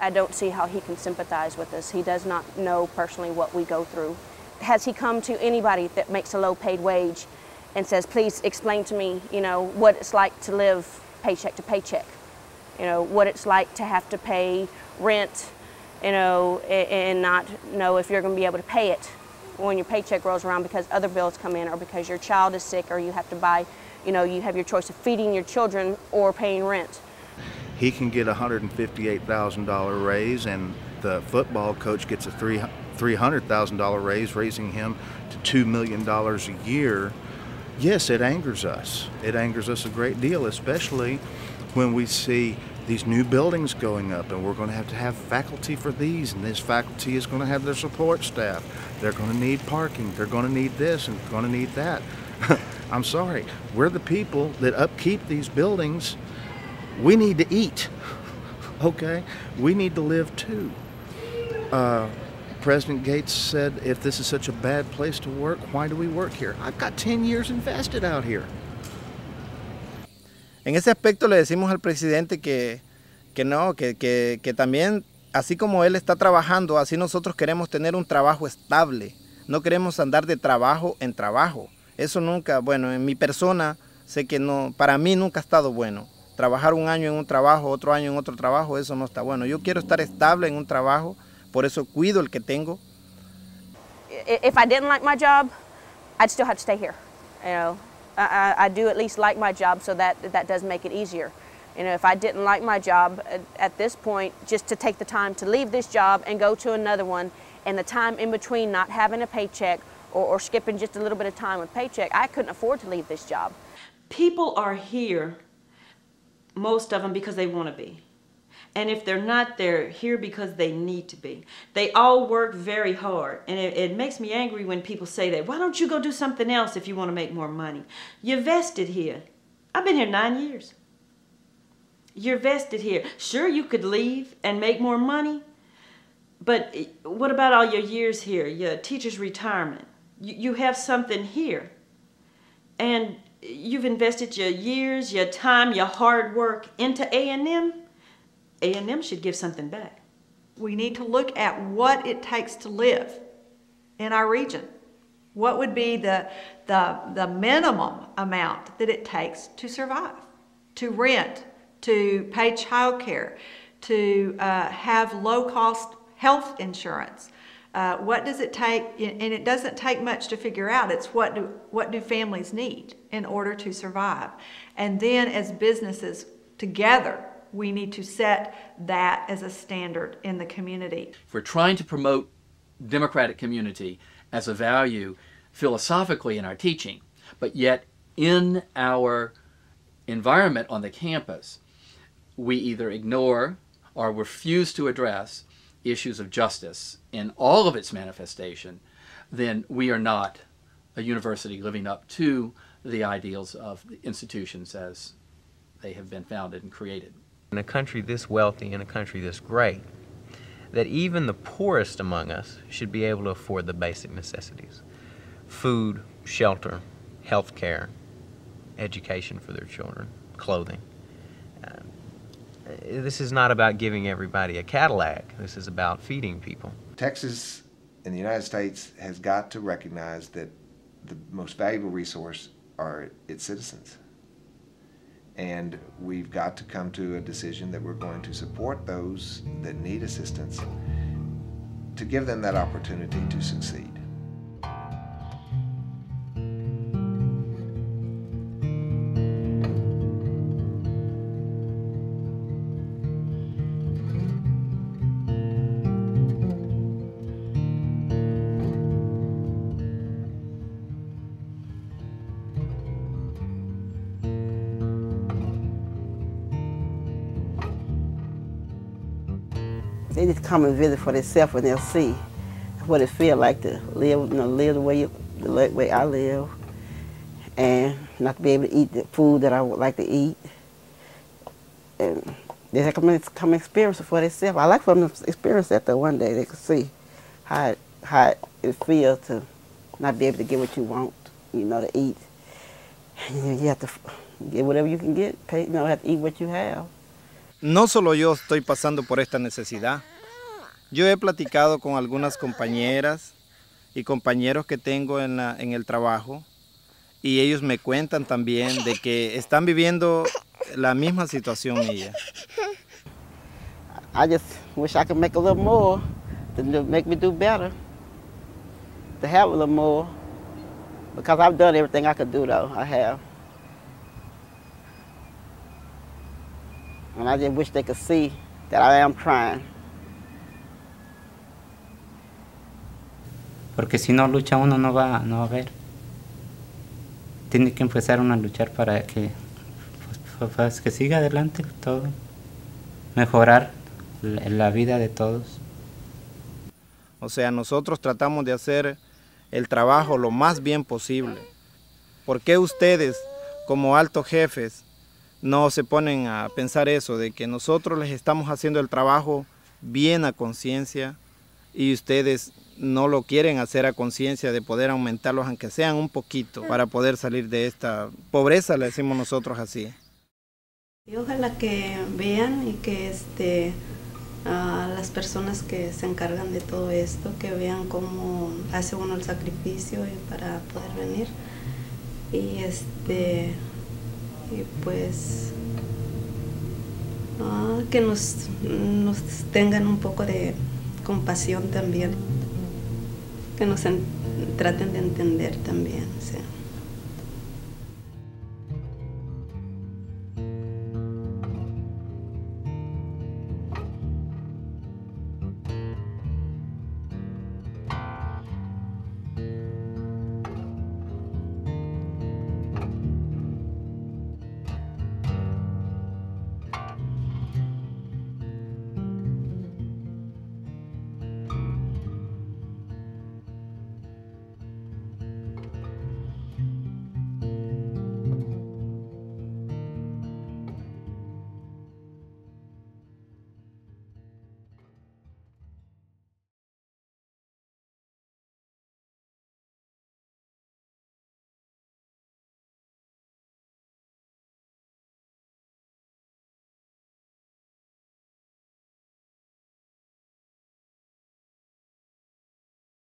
I don't see how he can sympathize with us. He does not know personally what we go through. Has he come to anybody that makes a low-paid wage and says, please explain to me, you know, what it's like to live paycheck to paycheck? You know, what it's like to have to pay rent, you know, and not know if you're going to be able to pay it when your paycheck rolls around because other bills come in or because your child is sick or you have to buy, you know, you have your choice of feeding your children or paying rent. He can get a $158,000 raise, and the football coach gets a $300,000 raise, raising him to $2 million a year. Yes, it angers us. It angers us a great deal, especially when we see these new buildings going up, and we're going to have faculty for these, and this faculty is going to have their support staff. They're going to need parking. They're going to need this and going to need that. I'm sorry. We're the people that upkeep these buildings. We need to eat, okay? We need to live too. President Gates said, if this is such a bad place to work, why do we work here? I've got 10 years invested out here. En ese aspecto le decimos al presidente que también, así como él está trabajando, así nosotros queremos tener un trabajo estable. No queremos andar de trabajo en trabajo. Eso nunca, bueno, en mi persona, sé que no, para mí nunca ha estado bueno. Trabajar un año en un trabajo, otro año en otro trabajo, eso no está bueno. Yo quiero estar estable en un trabajo, por eso cuido el que tengo. If I didn't like my job, I'd still have to stay here, you know. I do at least like my job, so that does make it easier. You know, if I didn't like my job at this point, just to take the time to leave this job and go to another one, and the time in between not having a paycheck or skipping just a little bit of time with paycheck, I couldn't afford to leave this job. People are here, most of them, because they want to be. And if they're not, they're here because they need to be. They all work very hard. And it makes me angry when people say that. Why don't you go do something else if you want to make more money? You're vested here. I've been here 9 years. You're vested here. Sure, you could leave and make more money. But what about all your years here? Your teacher's retirement. You have something here. And you've invested your years, your time, your hard work into A&M. A&M should give something back. We need to look at what it takes to live in our region. What would be the minimum amount that it takes to survive, to rent, to pay child care, to have low-cost health insurance. What does it take? And it doesn't take much to figure out. It's what do families need in order to survive. And then as businesses together, we need to set that as a standard in the community. If we're trying to promote democratic community as a value philosophically in our teaching, but yet in our environment on the campus, we either ignore or refuse to address issues of justice in all of its manifestation, then we are not a university living up to the ideals of the institutions as they have been founded and created. In a country this wealthy, in a country this great, that even the poorest among us should be able to afford the basic necessities. Food, shelter, health care, education for their children, clothing. This is not about giving everybody a Cadillac. This is about feeding people. Texas in the United States has got to recognize that the most valuable resource are its citizens. And we've got to come to a decision that we're going to support those that need assistance to give them that opportunity to succeed. They just come and visit for themselves and they'll see what it feels like to live, live the way I live, and not to be able to eat the food that I would like to eat. And they have to come experience it for themselves. I like for them to experience that though one day. They can see how it feels to not be able to get what you want, to eat. And you have to get whatever you can get, pay, have to eat what you have. No solo yo estoy pasando por esta necesidad. Yo he platicado con algunas compañeras y compañeros que tengo en el trabajo y ellos me cuentan también de que están viviendo la misma situación mía. I just wish I could make a little more to make me do better, to have a little more, because I've done everything I could do though, I have. And I just wish they could see that I am trying. Porque si no lucha uno no va a ver. Tiene que empezar uno a luchar para que, pues, que siga adelante todo, mejorar la vida de todos. O sea, nosotros tratamos de hacer el trabajo lo más bien posible. ¿Por qué ustedes, como altos jefes, no se ponen a pensar eso, de que nosotros les estamos haciendo el trabajo bien a conciencia y ustedes no lo quieren hacer a conciencia de poder aumentarlos, aunque sean un poquito, para poder salir de esta pobreza, le decimos nosotros así? Y ojalá que vean y que a las personas que se encargan de todo esto, que vean cómo hace uno el sacrificio para poder venir. Y pues que nos tengan un poco de compasión también, que nos traten de entender también, sí.